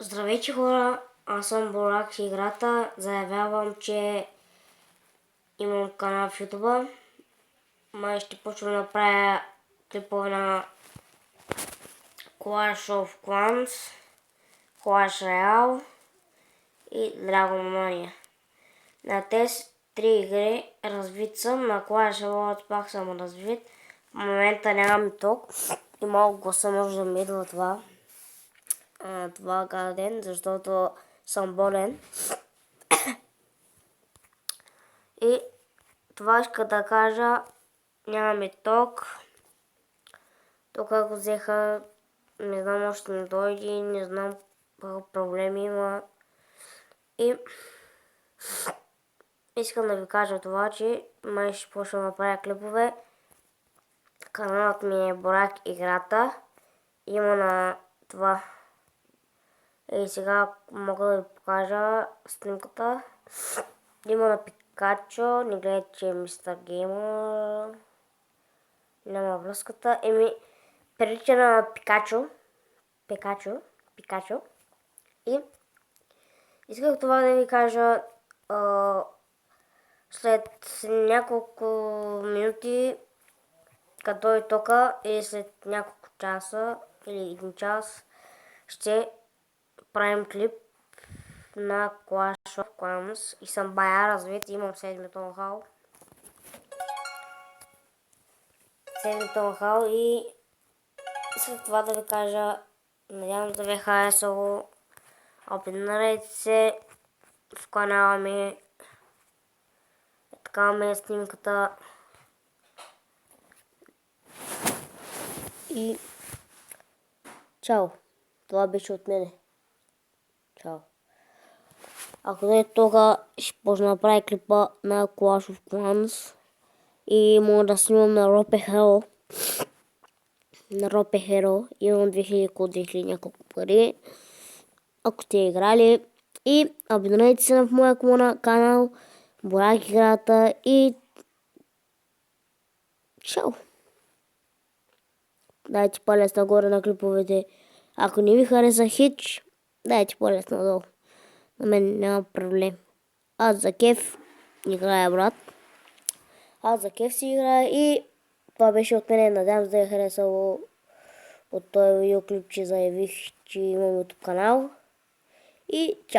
Здравейте хора, аз съм Борак играта. Заявявам, че имам канал в YouTube. Май ще почвам да правя клипове на Clash of Clans, Clash Royale и Dragon Mania. На тези три игри развит съм, на Clash Royale пак съм развит. В момента нямам ток и малко гласа може да ми идва това ден, защото съм болен. И това иска да кажа, нямаме ток. Тук го взеха, не знам, още не дойде, не знам какъв проблем има. И искам да ви кажа това, че май ще почна да правя клипове. Каналът ми е Борак играта. Има на това. И сега мога да ви покажа снимката. Има на Пикачо, не гледайте, че е Мистер Геймър. Няма връзката. Прилича на Пикачо. И исках това да ви кажа. След няколко минути, като дойде тока, или след няколко часа, или един час, ще правим клип на Clash of Clans. И съм бая развит, имам 7 ноу-хау. 7 ноу-хау и след това да ви кажа, надявам да ви е харесало. Абонирайте се в канала ми. Така ми е снимката. И чао. Това беше от мене. Чао. Ако не е тога, ще почна да правя клипа на Clash of Clans. И мога да снимам на Ропе Hero. Имам 2000 няколко пари. Ако сте играли. И абонирайте се в моя канал Борак играта и чао! Дайте палец нагоре на клиповете. Ако не ви хареса хич, дайте палец надолу. На мен няма проблем. Аз за кеф играя, брат. Аз за кеф си играя и това беше от мене. Надявам се да е харесало от този видеоклип, че заявих, че имам YouTube канал. И чао!